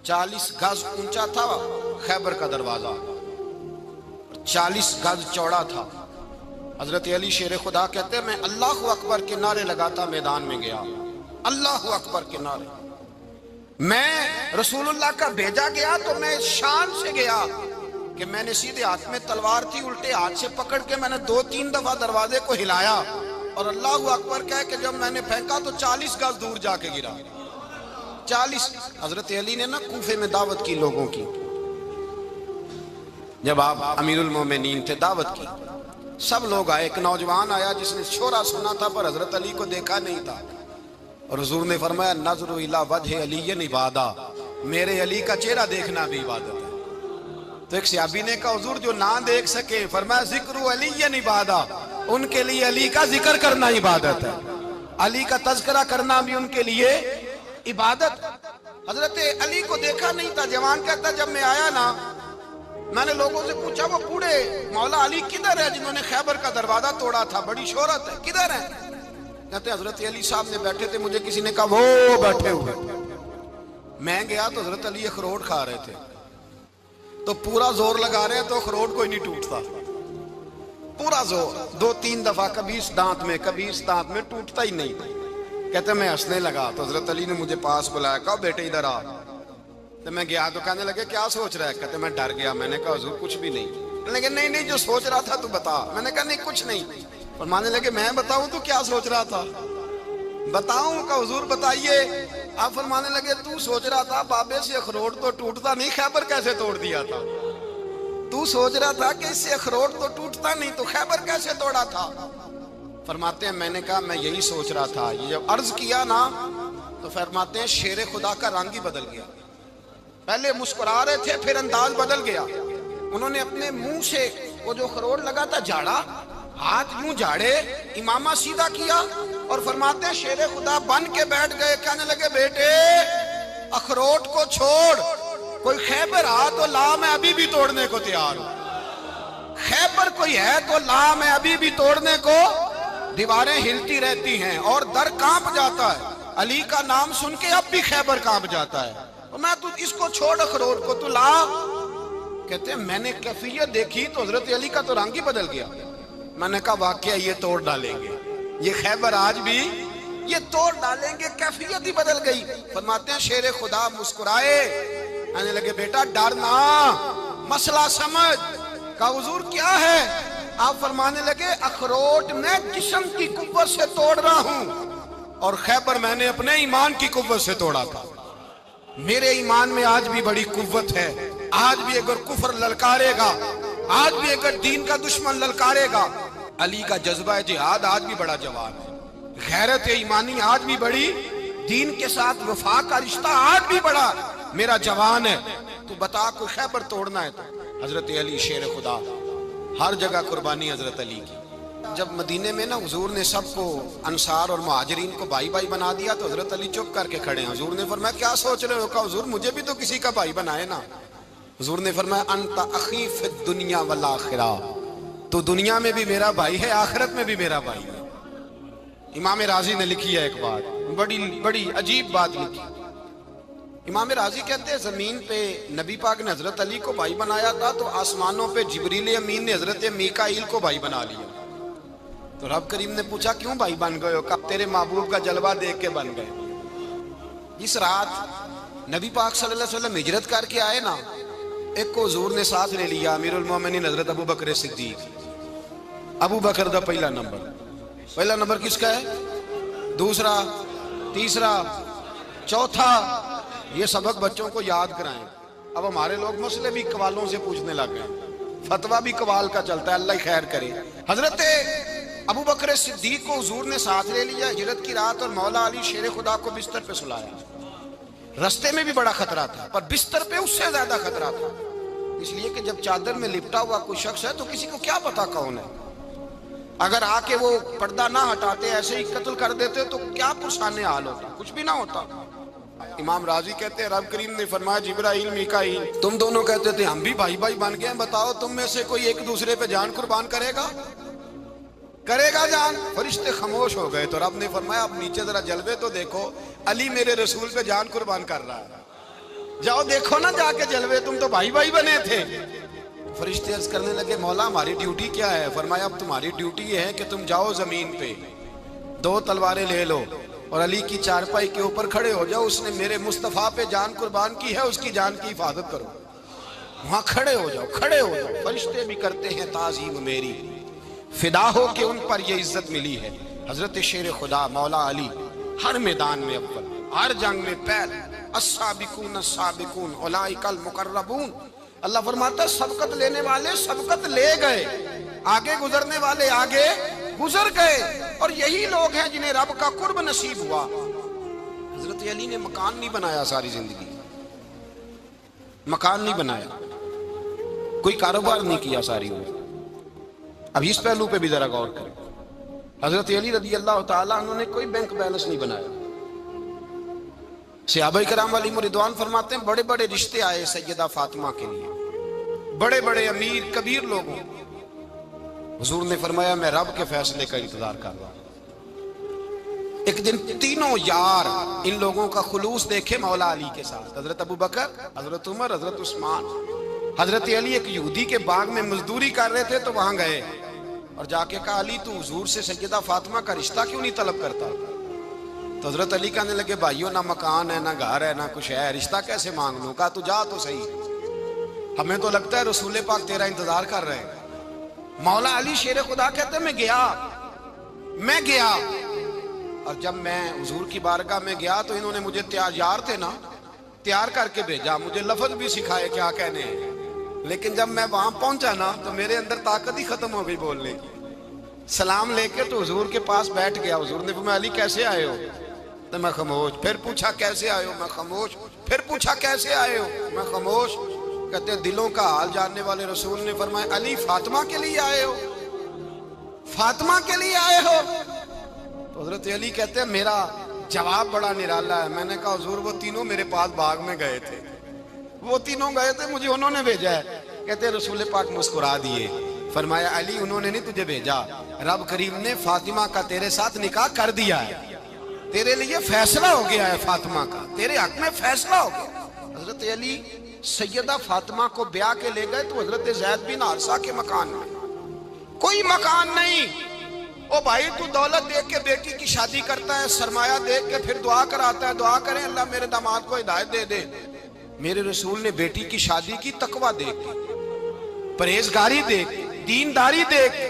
40 گز اونچا تھا خیبر کا دروازہ، 40 گز چوڑا تھا۔ حضرت علی شیر خدا کہتے ہیں میں اللہ اکبر کے نعرے لگاتا میدان میں گیا، اللہ اکبر کے نعرے۔ میں رسول اللہ کا بھیجا گیا تو میں شان سے گیا کہ میں نے سیدھے ہاتھ میں تلوار تھی، الٹے ہاتھ سے پکڑ کے میں نے 2-3 دفعہ دروازے کو ہلایا اور اللہ اکبر کہہ کہ جب میں نے پھینکا تو 40 گز دور جا کے گرا۔ 40۔ حضرت علی نے نا کوفے میں دعوت کی لوگوں کی، جب آپ امیر المومنین تھے، دعوت کی، سب لوگ آئے۔ ایک نوجوان آیا جس نے شورا سنا تھا پر حضرت علی کو دیکھا نہیں تھا، اور حضور نے فرمایا نظر الی وجہ علی عبادہ، میرے علی کا چہرہ دیکھنا بھی عبادت ہے۔ تو ایک صحابی نے کہا حضور جو نہ دیکھ سکے، فرمایا ذکر علی عبادہ، ان کے لیے علی کا ذکر کرنا عبادت ہے، علی کا تذکرہ کرنا بھی ان کے لیے عبادت۔ حضرت علی کو دیکھا نہیں تھا۔ جوان کہتا جب میں آیا نا، میں نے لوگوں سے پوچھا وہ بوڑھے مولا علی کدھر ہے جنہوں نے خیبر کا دروازہ توڑا تھا، بڑی شہرت ہے، کدھر ہے؟ کہتے حضرت علی صاحب نے بیٹھے تھے، مجھے کسی نے کہا وہ بیٹھے ہوئے۔ میں گیا تو حضرت علی اخروٹ کھا رہے تھے، تو پورا زور لگا رہے ہیں تو اخروٹ کوئی نہیں ٹوٹتا، پورا زور 2-3 دفعہ، کبھی اس دانت میں کبھی اس دانت میں، ٹوٹتا ہی نہیں۔ کہتے میں ہنسنے لگا تو حضرت علی نے مجھے پاس بلایا، کہا بیٹے ادھر آ۔ تو میں گیا تو کہنے لگے کیا سوچ رہا ہے؟ کہتے میں ڈر گیا۔ میں نے کہا حضور کچھ بھی نہیں۔ کہنے لگے نہیں جو سوچ رہا تھا تو بتا۔ میں نے کہا نہیں کچھ نہیں۔ فرمانے لگے میں بتاؤں تو کیا سوچ رہا تھا؟ بتاؤں؟ کہ حضور بتائیے۔ آپ فرمانے لگے تو سوچ رہا تھا بابے سے اخروٹ تو ٹوٹتا نہیں، خیبر کیسے توڑ دیا تھا؟ تو سوچ رہا تھا کہ اس سے اخروٹ تو ٹوٹتا نہیں تو خیبر کیسے توڑا تھا؟ فرماتے ہیں میں نے کہا میں یہی سوچ رہا تھا۔ یہ جب عرض کیا نا تو فرماتے ہیں شیر خدا کا رنگ ہی بدل گیا، پہلے مسکرا رہے تھے پھر انداز بدل گیا۔ انہوں نے اپنے منہ سے وہ جو خروٹ لگا تھا جھاڑا، ہاتھ یوں جھاڑے، امامہ سیدھا کیا، اور فرماتے ہیں شیر خدا بن کے بیٹھ گئے۔ کہنے لگے بیٹے اخروٹ کو چھوڑ، کوئی خیبر آ تو لا، میں ابھی بھی توڑنے کو تیار ہوں۔ خیبر کوئی ہے تو لا، میں ابھی بھی توڑنے کو۔ دیواریں ہلتی رہتی ہیں اور در کانپ جاتا ہے، علی کا نام سن کے اب بھی خیبر کانپ جاتا ہے، تو میں تو اس کو چھوڑ اخروٹ کو تو لا۔ کہتے ہیں میں نے کیفیت دیکھی تو حضرت علی کا تو رنگ ہی بدل گیا۔ میں نے کہا واقعہ یہ توڑ ڈالیں گے، یہ خیبر آج بھی یہ توڑ ڈالیں گے، کیفیت ہی بدل گئی۔ فرماتے ہیں شیر خدا مسکرائے، کہنے لگے بیٹا ڈرنا، مسئلہ سمجھ۔ کہا حضور کیا ہے؟ آپ فرمانے لگے اخروٹ میں جسم کی قوت سے توڑ رہا ہوں، اور خیبر میں نے اپنے ایمان کی قوت سے توڑا تھا۔ میرے ایمان میں آج بھی بڑی قوت ہے، آج بھی اگر کفر للکارے گا، آج بھی اگر دین کا دشمن للکارے گا، علی کا جذبہ جہاد آج بھی بڑا جوان ہے، غیرت ایمانی آج بھی بڑی، دین کے ساتھ وفا کا رشتہ آج بھی بڑا میرا جوان ہے۔ تو بتا کوئی خیبر توڑنا ہے تو حضرت علی شیر خدا، ہر جگہ قربانی حضرت علی کی۔ جب مدینے میں نا حضور نے سب کو انصار اور مہاجرین کو بھائی بھائی بنا دیا تو حضرت علی چپ کر کے کھڑے ہیں۔ حضور نے فرمایا کیا سوچ رہے ہو؟ کہا حضور مجھے بھی تو کسی کا بھائی بنائے نا۔ حضور نے فرمایا انت اخی فی الدنیا والآخرہ، تو دنیا میں بھی میرا بھائی ہے، آخرت میں بھی میرا بھائی ہے۔ امام راضی نے لکھی ہے ایک بات، بڑی عجیب بات لکھی۔ امام راضی کہتے ہیں زمین پہ نبی پاک نے حضرت علی کو بھائی بنایا تھا تو آسمانوں پہ جبریل امین نے حضرت میکائیل کو بھائی بنا لیا۔ تو رب کریم نے پوچھا کیوں بھائی بن گئے ہو؟ کہا تیرے محبوب کا جلوہ دیکھ کے بن گئے۔ جس رات نبی پاک صلی اللہ علیہ وسلم ہجرت کر کے آئے نا، ایک کو حضور نے ساتھ لے لیا، امیر المومنین حضرت ابو بکر صدیق۔ ابو بکر دا پہلا نمبر کس کا ہے؟ دوسرا، تیسرا، چوتھا، یہ سبق بچوں کو یاد کرائیں۔ اب ہمارے لوگ مسئلے بھی قوالوں سے پوچھنے لگ گئے، فتویٰ بھی قوال کا چلتا ہے، اللہ خیر کرے۔ حضرت ابو بکر صدیق کو حضور نے ساتھ لے لیا ہجرت کی رات، اور مولا علی شیر خدا کو بستر پہ سلایا۔ رستے میں بھی بڑا خطرہ تھا پر بستر پہ اس سے زیادہ خطرہ تھا، اس لیے کہ جب چادر میں لپٹا ہوا کوئی شخص ہے تو کسی کو کیا پتا کون ہے، اگر آ کے وہ پردہ نہ ہٹاتے ایسے ہی قتل کر دیتے تو کیا پرسانے حال ہوتا، کچھ بھی نہ ہوتا۔ امام راضی کہتے ہیں رب کریم نے فرمایا جبرائیل میکائیل تم دونوں کہتے تھے ہم بھی بھائی بھائی بن گئے ہیں، بتاؤ تم میں سے کوئی ایک دوسرے پہ جان قربان کرے گا؟ کرے گا جان؟ فرشتے خاموش ہو گئے تو رب نے فرمایا اب نیچے ذرا جلوے تو دیکھو، علی میرے رسول پہ جان قربان کر رہا ہے، جاؤ دیکھو نا جا کے جلوے، تم تو بھائی بھائی بنے تھے۔ فرشتے عرض کرنے لگے مولا ہماری ڈیوٹی کیا ہے؟ فرمایا اب تمہاری ڈیوٹی یہ ہے کہ تم جاؤ زمین پہ 2 تلواریں لے لو اور علی کی چارپائی کے اوپر کھڑے ہو جاؤ، اس نے میرے مصطفیٰ پہ جان قربان کی ہے، اس کی جان کی حفاظت کرو۔ وہاں کھڑے ہو جاؤ، کھڑے ہو جاؤ۔ فرشتے بھی کرتے ہیں تعظیم میری، فدا ہو کہ ان پر یہ عزت ملی ہے۔ حضرت شیر خدا مولا علی ہر میدان میں اول، ہر جنگ میں پہل، السابقون السابقون اولئک المقربون۔ اللہ فرماتا ہے سبقت لینے والے سبقت لے گئے، آگے گزرنے والے آگے گزر گئے، اور یہی لوگ ہیں جنہیں رب کا قرب نصیب ہوا۔ حضرت علی نے مکان نہیں بنایا ساری زندگی، مکان نہیں بنایا، کوئی کاروبار نہیں کیا ساری عمر۔ اب اس پہلو پہ بھی ذرا غور کریں، حضرت علی رضی اللہ تعالیٰ عنہ نے کوئی بینک بیلنس نہیں بنایا۔ صحابہ کرام علیہم رضوان فرماتے ہیں بڑے بڑے رشتے آئے سیدہ فاطمہ کے لیے، بڑے بڑے امیر کبیر لوگوں، حضور نے فرمایا میں رب کے فیصلے کا انتظار کر رہا ہوں۔ ایک دن تینوں یار ان لوگوں کا خلوص دیکھے مولا علی کے ساتھ، حضرت ابو بکر، حضرت عمر، حضرت عثمان۔ حضرت علی ایک یہودی کے باغ میں مزدوری کر رہے تھے تو وہاں گئے اور جا کے کہا علی تو حضور سے سیدہ فاطمہ کا رشتہ کیوں نہیں طلب کرتا؟ تو حضرت علی کہنے لگے بھائیو نہ مکان ہے نہ گھر ہے نہ کچھ ہے، رشتہ کیسے مانگ لوں؟ کہا تو جا تو صحیح، ہمیں تو لگتا ہے رسول پاک تیرا انتظار کر رہے ہیں۔ مولا علی شیر خدا کہتے ہیں میں گیا اور جب میں حضور کی بارگاہ میں گیا تو انہوں نے مجھے تیار تھے نا، تیار کر کے بھیجا، مجھے لفظ بھی سکھائے کیا کہنے ہیں، لیکن جب میں وہاں پہنچا نا تو میرے اندر طاقت ہی ختم ہو گئی بولنے کی۔ سلام لے کے تو حضور کے پاس بیٹھ گیا، حضور نے فرمایا علی کیسے آئے ہو؟ تو میں خاموش، پھر پوچھا کیسے آئے ہو؟ میں خاموش، پھر پوچھا کیسے آئے ہو؟ میں خاموش۔ کہتے ہیں دلوں کا حال جاننے والے رسول نے فرمایا علی فاطمہ کے لیے آئے ہو؟ فاطمہ کے لیے آئے ہو؟ تو حضرت علی کہتے ہیں میرا جواب بڑا نرالا ہے۔ میں نے کہا حضور وہ تینوں میرے پاس باغ میں گئے تھے، وہ تینوں گئے تھے، مجھے انہوں نے بھیجا ہے۔ کہتے ہیں رسول پاک مسکرا دیے، فرمایا علی انہوں نے نہیں تجھے بھیجا، رب کریم نے فاطمہ کا تیرے ساتھ نکاح کر دیا ہے، تیرے لیے فیصلہ ہو گیا ہے، فاطمہ کا تیرے حق میں فیصلہ ہو گیا۔ حضرت علی سیدہ فاطمہ کو بیاہ کے لے گئے تو حضرت زید بن حارثہ کے مکان میں کوئی مکان نہیں۔ او بھائی تو دولت دیکھ کے بیٹی کی شادی کرتا ہے، سرمایہ دیکھ کے پھر دعا کراتا ہے، دعا کریں اللہ میرے داماد کو ہدایت دے دے۔ میرے رسول نے بیٹی کی شادی کی تقوی دیکھ کے، پرہیزگاری دیکھ کے، دینداری دیکھ کے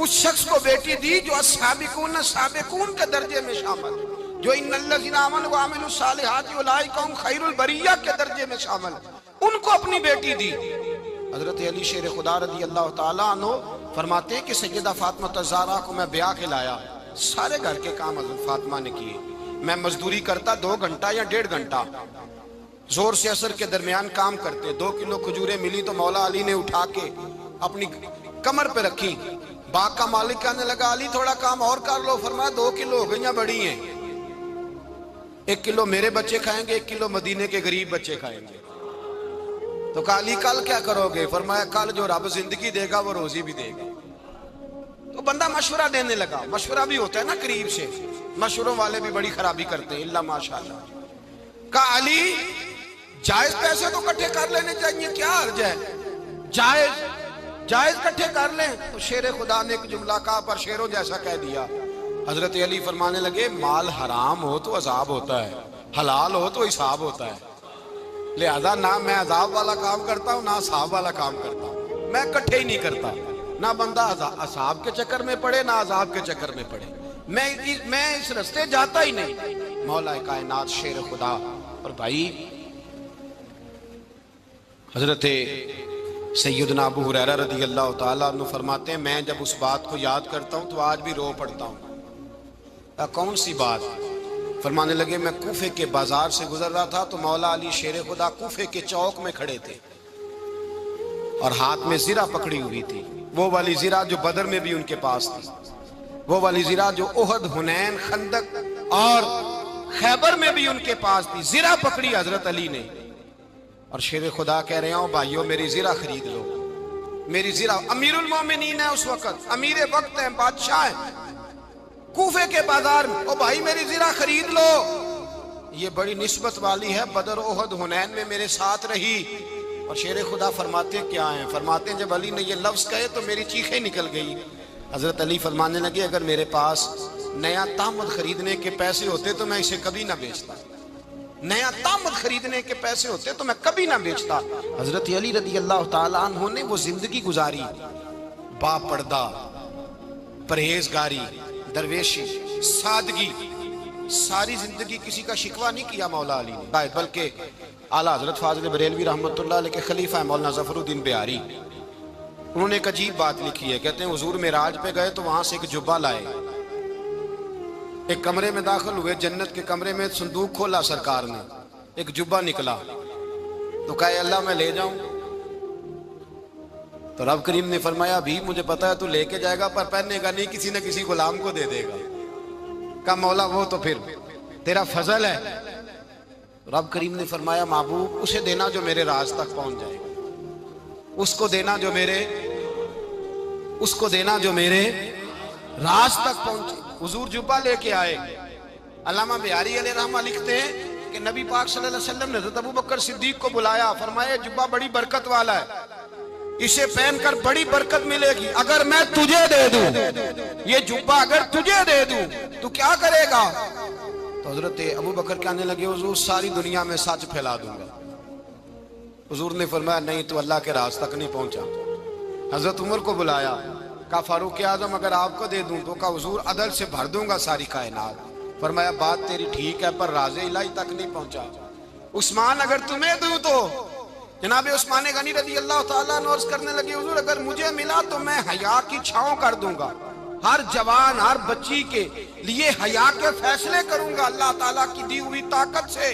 اس شخص کو بیٹی دی جو السابقون السابقون کے درجے میں شامل، جو ان الذین آمنوا وعملوا الصالحات اولئک هم خیر البریہ کے درجے میں شامل، ان کو اپنی بیٹی دی۔ حضرت علی شیر خدا رضی اللہ تعالیٰ عنہ فرماتے ہیں کہ سیدہ فاطمہ الزہرا کو میں بیاہ کے لایا، سارے گھر کے کام حضرت فاطمہ نے کیے، میں مزدوری کرتا 2 گھنٹہ یا 1.5 گھنٹہ، زور سے عصر کے درمیان کام کرتے، 2 کلو کھجوریں ملی تو مولا علی نے اٹھا کے اپنی کمر پہ رکھی۔ باغ کا مالک کہنے لگا علی تھوڑا کام اور کر لو، فرمایا 2 کلو ہو گئیاں بڑی ہیں، 1 کلو میرے بچے کھائیں گے، 1 کلو مدینے کے غریب بچے کھائیں گے۔ تو کہا علی کل کیا کرو گے؟ فرمایا کل جو رب زندگی دے گا وہ روزی بھی دے گا۔ تو بندہ مشورہ دینے لگا، مشورہ بھی ہوتا ہے نا قریب سے، مشوروں والے بھی بڑی خرابی کرتے ہیں اللہ ماشاءاللہ۔ کہا علی جائز پیسے تو کٹھے کر لینے چاہیے، کیا حرج ہے، جائز کٹھے کر لیں۔ تو شیر خدا نے ایک جملہ کہا پر شیروں جیسا کہہ دیا۔ حضرت علی فرمانے لگے مال حرام ہو تو عذاب ہوتا ہے، حلال ہو تو حساب ہوتا ہے، لہذا نہ میں عذاب والا کام کرتا ہوں نہ حساب والا کام کرتا ہوں، میں کٹھے ہی نہیں کرتا، نہ بندہ عذاب کے چکر میں پڑے نہ عذاب کے چکر میں پڑے، میں اس رستے جاتا ہی نہیں۔ مولا کائنات شیر خدا۔ اور بھائی حضرت سیدنا ابو ہریرہ رضی اللہ تعالیٰ عنہ فرماتے ہیں میں جب اس بات کو یاد کرتا ہوں تو آج بھی رو پڑتا ہوں۔ کون سی بات؟ فرمانے لگے میں کوفے کے بازار سے گزر رہا تھا تو مولا علی شیر خدا کوفے کے چوک میں کھڑے تھے اور ہاتھ میں زرہ پکڑی ہوئی تھی، وہ والی زرہ جو بدر میں بھی ان کے پاس تھی، وہ والی زرہ جو احد، حنین، خندق اور خیبر میں بھی ان کے پاس تھی۔ زرہ پکڑی حضرت علی نے اور شیر خدا کہہ رہے ہوں بھائیو میری زرہ خرید لو، میری زرا امیر المومنین ہے اس وقت، امیر وقت ہیں، بادشاہ ہیں کوفے کے بازار میں، او بھائی میری زرا خرید لو، یہ بڑی نسبت والی ہے، بدر احد حنین میں میرے ساتھ رہی۔ اور شیر خدا فرماتے کیا ہیں؟ فرماتے ہیں جب علی نے یہ لفظ کہے تو میری چیخیں نکل گئی۔ حضرت علی فرمانے لگے اگر میرے پاس نیا تامد خریدنے کے پیسے ہوتے تو میں اسے کبھی نہ بیچتا، نیا تامد خریدنے کے پیسے ہوتے تو میں کبھی نہ بیچتا۔ حضرت علی رضی اللہ تعالیٰ عنہ نے وہ زندگی گزاری، با پردہ، پرہیزگاری، درویشی، سادگی، ساری زندگی کسی کا شکوہ نہیں کیا مولا علی نے، بلکہ اعلیٰ حضرت فاضل بریلوی رحمۃ اللہ علیہ کے خلیفہ مولانا ظفر الدین بہاری، انہوں نے ایک عجیب بات لکھی ہے، کہتے ہیں حضور معراج پہ گئے تو وہاں سے ایک جبہ لائے، ایک کمرے میں داخل ہوئے، جنت کے کمرے میں صندوق کھولا سرکار نے، ایک جبہ نکلا تو کہا اے اللہ میں لے جاؤں؟ تو رب کریم نے فرمایا بھی مجھے پتا ہے تو لے کے جائے گا پر پہننے گا نہیں، کسی نہ کسی غلام کو دے دے گا۔ کہا مولا وہ تو پھر تیرا فضل ہے۔ رب کریم نے فرمایا محبوب اسے دینا جو میرے راز تک پہنچ جائے گا، اس کو دینا جو میرے راز تک پہنچے۔ حضور جبہ لے کے آئے۔ علامہ بہاری علیہ رحمہ لکھتے ہیں کہ نبی پاک صلی اللہ علیہ وسلم نے حضرت ابوبکر صدیق کو بلایا، فرمایا جبہ بڑی برکت والا ہے، اسے پہن کر بڑی برکت ملے گی، اگر میں تجھے دے دوں یہ جبہ، اگر تجھے دے دوں تو کیا کرے گا؟ تو حضرت ابوبکر کہنے لگے حضور ساری دنیا میں سچ پھیلا دوں گا۔ حضور نے فرمایا نہیں تو اللہ کے راز تک نہیں پہنچا۔ حضرت عمر کو بلایا، کہا فاروق اعظم اگر آپ کو دے دوں تو کہا حضور عدل سے بھر دوں گا ساری کائنات۔ فرمایا بات تیری ٹھیک ہے پر راز الہی تک نہیں پہنچا۔ عثمان اگر تمہیں دوں تو جناب عثمان غنی رضی اللہ تعالیٰ عنہ عرض کرنے لگے حضور اگر مجھے ملا تو میں حیا کی چھاؤں کر دوں گا، ہر جوان ہر بچی کے لیے حیا کے فیصلے کروں گا اللہ تعالیٰ کی دی ہوئی طاقت سے۔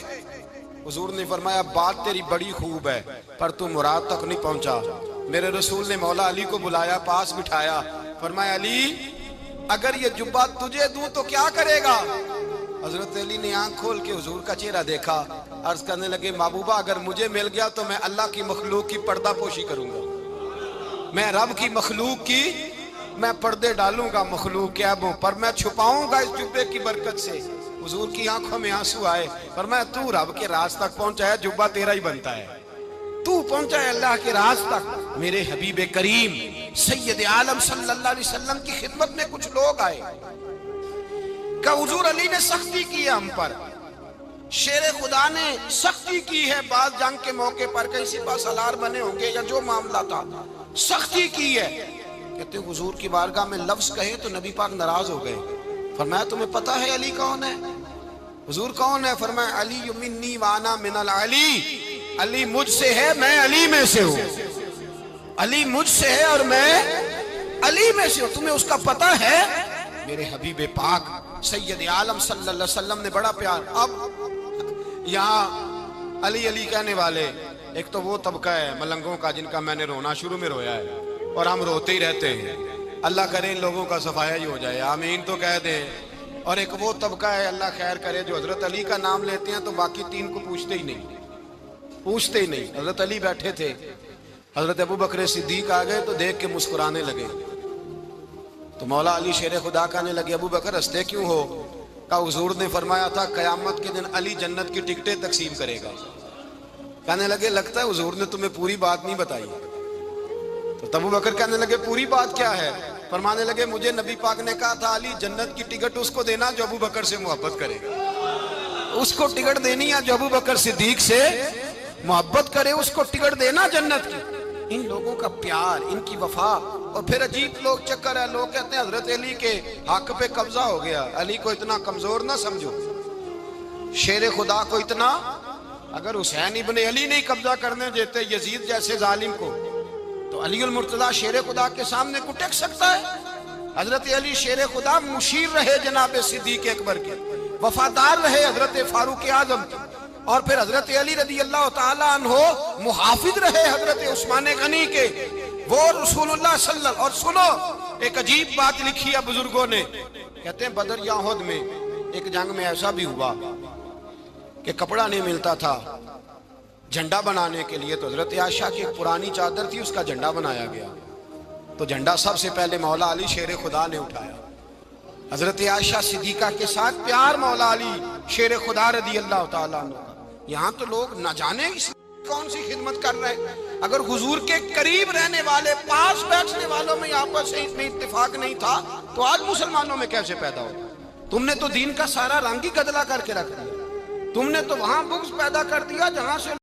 حضور نے فرمایا بات تیری بڑی خوب ہے پر تو مراد تک نہیں پہنچا۔ میرے رسول نے مولا علی کو بلایا، پاس بٹھایا، فرمایا علی اگر یہ جبہ تجھے دوں تو کیا کرے گا؟ حضرت علی نے آنکھ کھول کے حضور کا چہرہ دیکھا، عرض کرنے لگے محبوبہ اگر مجھے مل گیا تو میں اللہ کی مخلوق کی پردہ پوشی کروں گا، میں رب کی مخلوق کی میں پردے ڈالوں گا مخلوق کے عیبوں پر، میں چھپاؤں گا اس جبے کی برکت سے۔ حضور کی آنکھوں میں آنسو آئے، فرمایا تو رب کے راز تک پہنچا ہے، جبہ تیرا ہی بنتا ہے، تو پہنچا ہے اللہ کے راز تک۔ میرے حبیب کریم سید عالم صلی اللہ علیہ وسلم کی خدمت میں کچھ لوگ آئے کہ حضور علی نے سختی کی ہے ہم پر، شیر خدا نے سختی کی ہے، بعض جنگ کے موقع پر کہیں سپاہ سالار بنے ہوں گے یا جو معاملہ تھا سختی کی ہے۔ کہتے ہیں حضور کی بارگاہ میں لفظ کہے تو نبی پاک ناراض ہو گئے۔ فرمایا تمہیں پتہ ہے علی کون ہے؟ حضور کون ہے؟ فرمایا علی منی وانا من العلی، علی مجھ سے ہے میں علی میں سے ہوں، علی مجھ سے ہے اور میں علی میں سے ہوں، تمہیں اس کا پتہ ہے؟ میرے حبیب پاک سید عالم صلی اللہ علیہ وسلم نے بڑا پیار۔ اب یہاں علی علی کہنے والے ایک تو وہ طبقہ ہے ملنگوں کا جن کا میں نے رونا شروع میں رویا ہے اور ہم روتے ہی رہتے ہیں، اللہ کرے ان لوگوں کا صفایا ہی ہو جائے، آمین تو کہہ دیں۔ اور ایک وہ طبقہ ہے اللہ خیر کرے جو حضرت علی کا نام لیتے ہیں تو باقی تین کو پوچھتے ہی نہیں۔ حضرت علی بیٹھے تھے، حضرت ابوبکر صدیق آ گئے تو دیکھ کے مسکرانے لگے، تو مولا علی شیر خدا کہنے لگے ابوبکر ہنستے کیوں ہو؟ کہا حضور نے فرمایا تھا قیامت کے دن علی جنت کی ٹکٹیں تقسیم کرے گا۔ کہنے لگے لگتا ہے حضور نے تمہیں پوری بات نہیں بتائی۔ تو ابوبکر کہنے لگے پوری بات کیا ہے؟ فرمانے لگے مجھے نبی پاک نے کہا تھا علی جنت کی ٹکٹ اس کو دینا جو ابوبکر سے محبت کرے گا، اس کو ٹکٹ دینی ہے جو ابوبکر صدیق سے محبت کرے، اس کو ٹکٹ دینا جنت کی۔ ان لوگوں کا پیار، ان کی وفا، اور پھر عجیب لوگ چکر ہے، لوگ کہتے ہیں حضرت علی کے حق پہ قبضہ ہو گیا، علی کو اتنا کمزور نہ سمجھو، شیر خدا کو اتنا، اگر حسین ابن علی نہیں قبضہ کرنے دیتے یزید جیسے ظالم کو تو علی المرتضیٰ شیر خدا کے سامنے کو ٹک سکتا ہے؟ حضرت علی شیر خدا مشیر رہے جناب صدیق اکبر کے، وفادار رہے حضرت فاروق اعظم کے، اور پھر حضرت علی رضی اللہ تعالیٰ عنہ محافظ رہے حضرت عثمان غنی کے، وہ رسول اللہ صلی اللہ علیہ وسلم۔ اور سنو ایک عجیب بات لکھی ہے بزرگوں نے، کہتے ہیں بدر یا احد میں ایک جنگ میں ایسا بھی ہوا کہ کپڑا نہیں ملتا تھا، جھنڈا بنانے کے لیے تو حضرت عائشہ کی ایک پرانی چادر تھی، اس کا جھنڈا بنایا گیا. تو جھنڈا سب سے پہلے مولا علی شیر خدا نے اٹھایا. حضرت عائشہ صدیقہ کے ساتھ پیار مولا علی شیر خدا رضی اللہ تعالیٰ عنہ. یہاں تو لوگ نہ جانے کون سی خدمت کر رہے ہیں. اگر حضور کے قریب رہنے والے، پاس بیٹھنے والوں میں آپس میں اتفاق نہیں تھا تو آج مسلمانوں میں کیسے پیدا ہو؟ تم نے تو دین کا سارا رنگ ہی گدلا کر کے رکھ دیا. تم نے تو وہاں بغض پیدا کر دیا جہاں سے